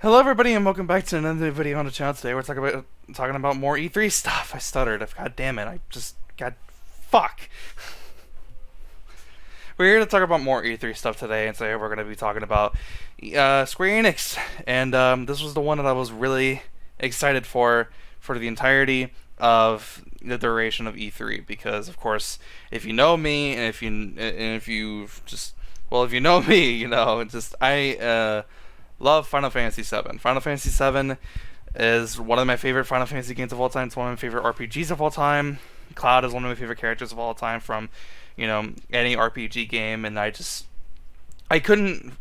Hello everybody and welcome back to another video on the channel. Today we're talking about more E3 stuff. I stuttered. God damn it. Fuck. We're here to talk about more E3 stuff today, and today we're going to be talking about Square Enix. And this was the one that I was really excited for the entirety of the duration of E3, because of course, if you know me and if you know me, I love Final Fantasy VII. Final Fantasy VII is one of my favorite Final Fantasy games of all time. It's one of my favorite RPGs of all time. Cloud is one of my favorite characters of all time from, any RPG game, and I couldn't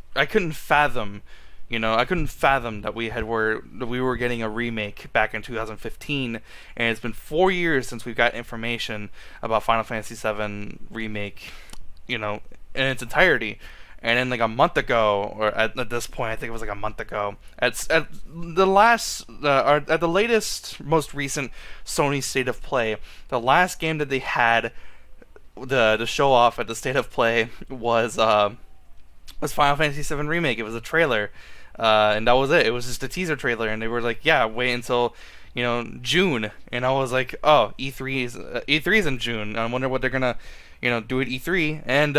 fathom, that we were getting a remake back in 2015, and it's been 4 years since we've got information about Final Fantasy VII remake, in its entirety. And then like a month ago, or at this point, I think it was like a month ago, at the latest, most recent Sony State of Play, the last game that they had to show off at the State of Play was Final Fantasy VII Remake. It was a trailer, and that was it. It was just a teaser trailer, and they were like, "Yeah, wait until June." And I was like, "Oh, E3's in June. I wonder what they're gonna do at E3." And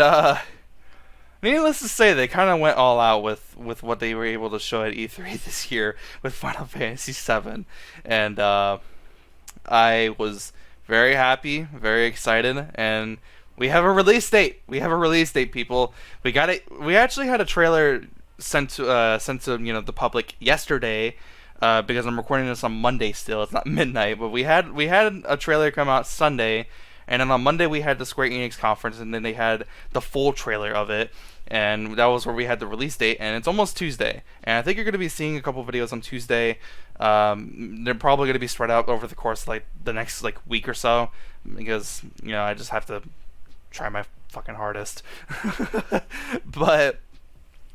needless to say, they kind of went all out with what they were able to show at E3 this year with Final Fantasy VII, and I was very happy, very excited, and we have a release date. We have a release date, people. We got it. We actually had a trailer sent to the public yesterday, because I'm recording this on Monday still. It's not midnight, but we had a trailer come out Sunday. And then on Monday we had the Square Enix conference, and then they had the full trailer of it, and that was where we had the release date. And it's almost Tuesday, and I think you're going to be seeing a couple videos on Tuesday. They're probably going to be spread out over the course of the next week or so, because I just have to try my fucking hardest. But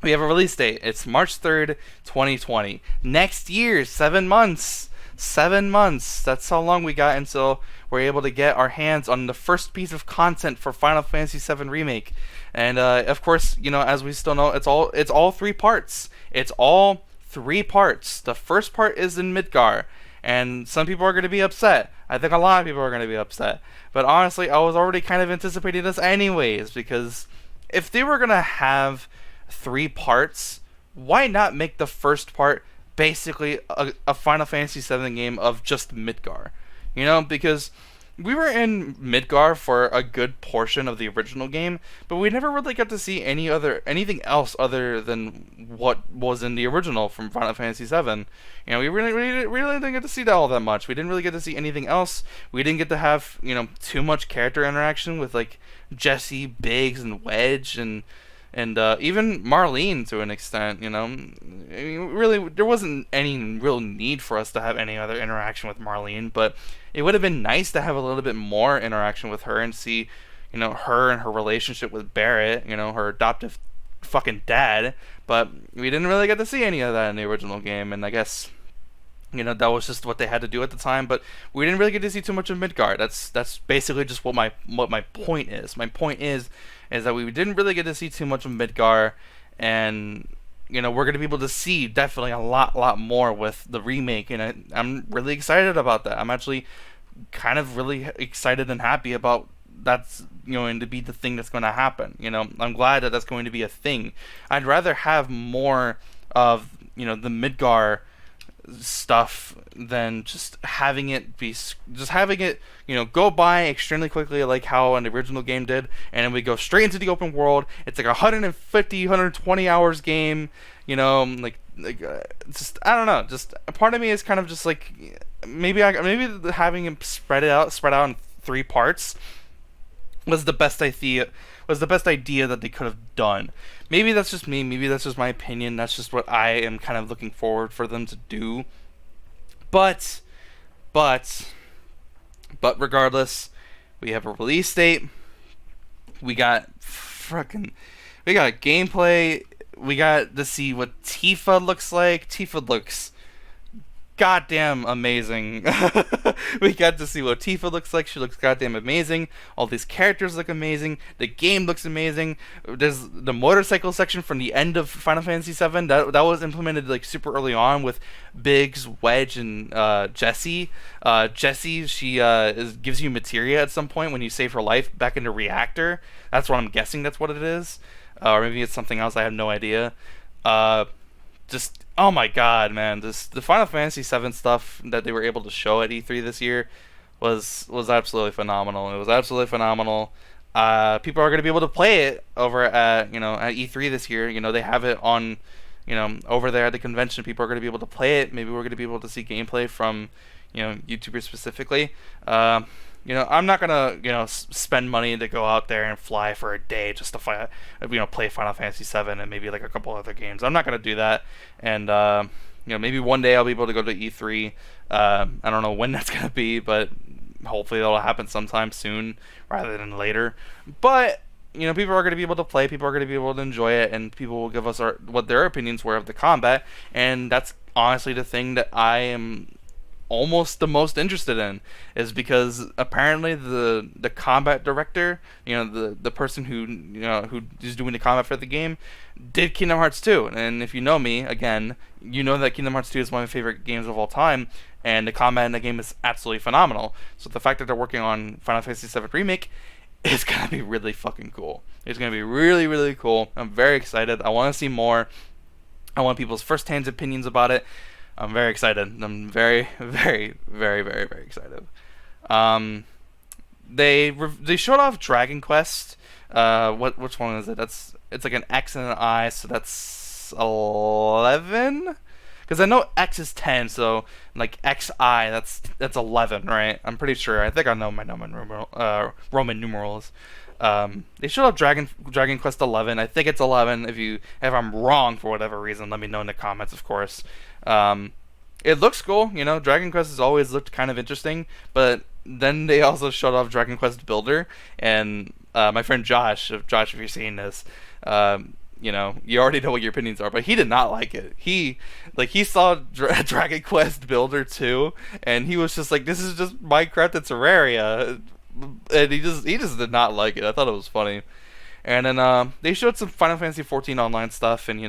we have a release date. It's March 3rd, 2020. Next year, 7 months. 7 months. That's how long we got until we're able to get our hands on the first piece of content for Final Fantasy VII Remake. And of course, as we still know, it's all 3 parts. It's all 3 parts. The first part is in Midgar, and some people are going to be upset. I think a lot of people are going to be upset. But honestly, I was already kind of anticipating this anyways, because if they were going to have 3 parts, why not make the first part basically a Final Fantasy VII game of just Midgar? Because we were in Midgar for a good portion of the original game, but we never really got to see anything else other than what was in the original from Final Fantasy VII. We really didn't get to see that all that much. We didn't really get to see anything else. We didn't get to have too much character interaction with Jesse, Biggs, and Wedge, and even Marlene to an extent. Really, there wasn't any real need for us to have any other interaction with Marlene, but it would have been nice to have a little bit more interaction with her and see, her and her relationship with Barrett, her adoptive fucking dad. But we didn't really get to see any of that in the original game, and I guess that was just what they had to do at the time. But we didn't really get to see too much of Midgard. That's basically just what my point is. My point is that we didn't really get to see too much of Midgar, and we're gonna be able to see definitely a lot more with the remake, and I'm really excited about that. I'm actually kind of really excited and happy about that's going to be the thing that's going to happen. I'm glad that that's going to be a thing. I'd rather have more of the Midgar stuff than just having it go by extremely quickly, like how an original game did, and then we go straight into the open world. It's like 120 hours game, just I don't know, just a part of me is kind of just like maybe having it spread out in 3 parts was the best idea that they could have done. Maybe that's just me, maybe that's just my opinion, that's just what I am kind of looking forward for them to do. But regardless, we have a release date. We got gameplay. We got to see what Tifa looks like. Tifa looks goddamn amazing. We got to see what Tifa looks like. She looks goddamn amazing. All these characters look amazing. The game looks amazing. There's the motorcycle section from the end of Final Fantasy VII that was implemented like super early on with Biggs, Wedge, and Jessie. Jessie, she gives you materia at some point when you save her life back into reactor. That's what I'm guessing. That's what it is, or maybe it's something else. I have no idea. Uh, just oh my god, man! This the Final Fantasy VII stuff that they were able to show at E3 this year was absolutely phenomenal. It was absolutely phenomenal. People are going to be able to play it over at at E3 this year. They have it on over there at the convention. People are going to be able to play it. Maybe we're going to be able to see gameplay from YouTubers specifically. I'm not gonna spend money to go out there and fly for a day just to play Final Fantasy VII and maybe like a couple other games. I'm not gonna do that, and maybe one day I'll be able to go to E3. I don't know when that's gonna be, but hopefully that'll happen sometime soon rather than later. But people are going to be able to play, people are going to be able to enjoy it, and people will give us what their opinions were of the combat, and that's honestly the thing that I am almost the most interested in, is because apparently the combat director, the person who is doing the combat for the game, did Kingdom Hearts 2. And if you know me, again, you know that Kingdom Hearts 2 is one of my favorite games of all time, and the combat in the game is absolutely phenomenal. So the fact that they're working on Final Fantasy VII Remake is gonna be really fucking cool. It's gonna be really, really cool. I'm very excited. I want to see more. I want people's first-hand opinions about it. I'm very excited. I'm very, very, very, very, very excited. They showed off Dragon Quest. Which one is it? It's like an X and an I, so that's 11. Because I know X is 10, so like XI, that's 11, right? I'm pretty sure. I think I know my Roman numerals. They showed up Dragon Quest 11. I think it's 11. If I'm wrong for whatever reason, let me know in the comments, of course. It looks cool. Dragon Quest has always looked kind of interesting, but then they also showed off Dragon Quest Builder, and my friend Josh, if you're seeing this, you already know what your opinions are, but he did not like it. He saw Dragon Quest Builder 2, and he was just like, this is just Minecraft and Terraria. And he just did not like it. I thought it was funny. And then they showed some Final Fantasy 14 online stuff, and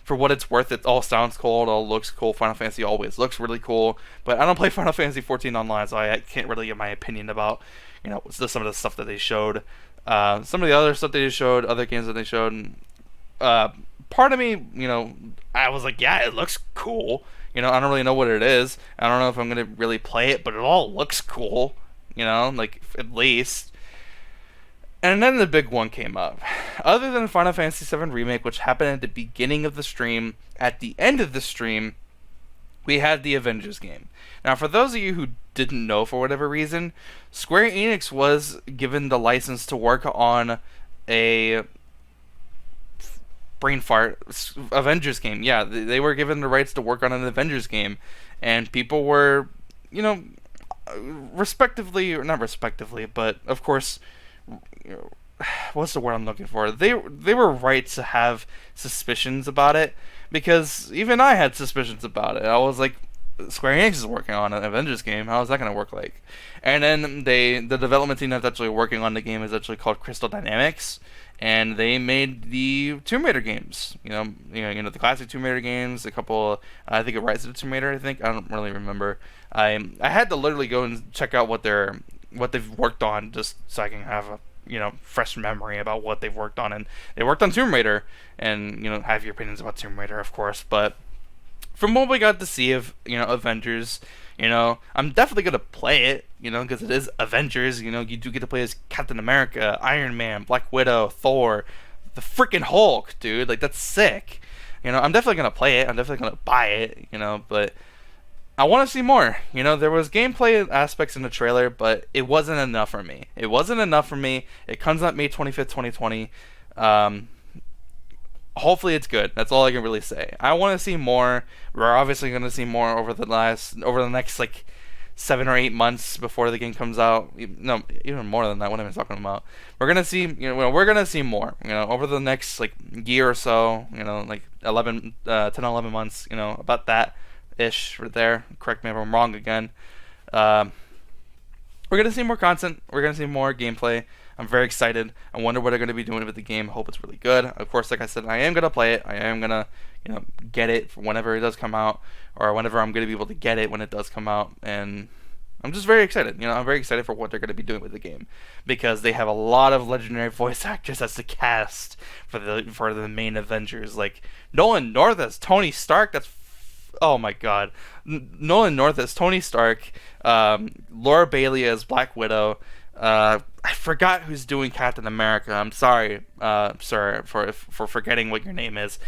for what it's worth, it all sounds cool, it all looks cool. Final Fantasy always looks really cool, but I don't play Final Fantasy 14 online, so I can't really give my opinion about some of the stuff that they showed. Some of the other stuff they showed, other games that they showed. Part of me, I was like, yeah, it looks cool. I don't really know what it is. I don't know if I'm gonna really play it, but it all looks cool. Like at least. And then the big one came up. Other than Final Fantasy VII Remake, which happened at the beginning of the stream, at the end of the stream, we had the Avengers game. Now, for those of you who didn't know for whatever reason, Square Enix was given the license to work on a brain fart Avengers game. Yeah, they were given the rights to work on an Avengers game, and people were, respectively, or not respectively, but of course, what's the word I'm looking for? They were right to have suspicions about it, because even I had suspicions about it. I was like, Square Enix is working on an Avengers game. How is that going to work like? And then the development team that's actually working on the game is actually called Crystal Dynamics, and they made the Tomb Raider games. The classic Tomb Raider games. A couple, I think, Rise of the Tomb Raider. I don't really remember. I had to literally go and check out what they've worked on, just so I can have a fresh memory about what they've worked on. And they worked on Tomb Raider, and have your opinions about Tomb Raider, of course. But from what we got to see of Avengers, I'm definitely gonna play it, because it is Avengers. You do get to play as Captain America, Iron Man, Black Widow, Thor, the freaking Hulk, dude. Like, that's sick. I'm definitely gonna play it. I'm definitely gonna buy it. But I want to see more. There was gameplay aspects in the trailer, but it wasn't enough for me. It comes out May 25th, 2020. Hopefully it's good. That's all I can really say. I want to see more. We're obviously going to see more over the next like 7 or 8 months before the game comes out. No, even more than that. What am I talking about? We're gonna see. We're gonna see more. Over the next like year or so. Like 10, 11 months. About that. ish right there. Correct me if I'm wrong again. Um, we're gonna see more content. We're gonna see more gameplay. I'm very excited. I wonder what they're gonna be doing with the game. I hope it's really good. Of course, like I said, I am gonna play it. I am gonna, get it whenever it does come out, or whenever I'm gonna be able to get it when it does come out. And I'm just very excited. I'm very excited for what they're gonna be doing with the game, because they have a lot of legendary voice actors as the cast for the main Avengers. Like Nolan North as Tony Stark. Oh my god. Nolan North as Tony Stark, Laura Bailey as Black Widow. I forgot who's doing Captain America. I'm sorry, sir, for forgetting what your name is.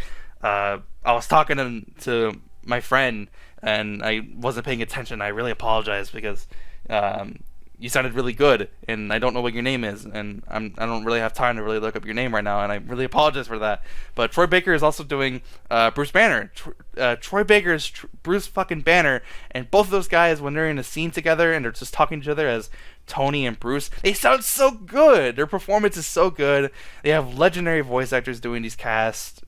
I was talking to my friend and I wasn't paying attention. I really apologize, because you sounded really good, and I don't know what your name is, and I don't really have time to really look up your name right now, and I really apologize for that. But Troy Baker is also doing Bruce Banner. Troy Baker is Bruce fucking Banner, and both of those guys, when they're in a scene together and they're just talking to each other as Tony and Bruce, they sound so good. Their performance is so good. They have legendary voice actors doing these casts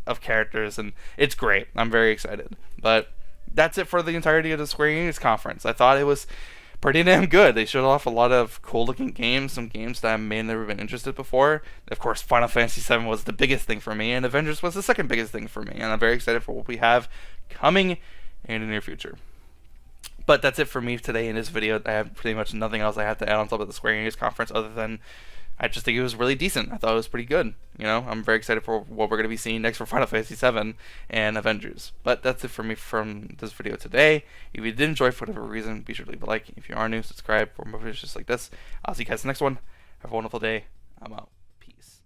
of characters, and it's great. I'm very excited. But that's it for the entirety of the Square Enix conference. I thought it was pretty damn good. They showed off a lot of cool looking games, some games that I may have never been interested before. Of course, Final Fantasy VII was the biggest thing for me, and Avengers was the second biggest thing for me, and I'm very excited for what we have coming in the near future. But that's it for me today in this video. I have pretty much nothing else I have to add on top of the Square Enix conference, other than I just think it was really decent. I thought it was pretty good. I'm very excited for what we're going to be seeing next for Final Fantasy VII and Avengers. But that's it for me from this video today. If you did enjoy for whatever reason, be sure to leave a like. If you are new, subscribe for more videos just like this. I'll see you guys in the next one. Have a wonderful day. I'm out. Peace.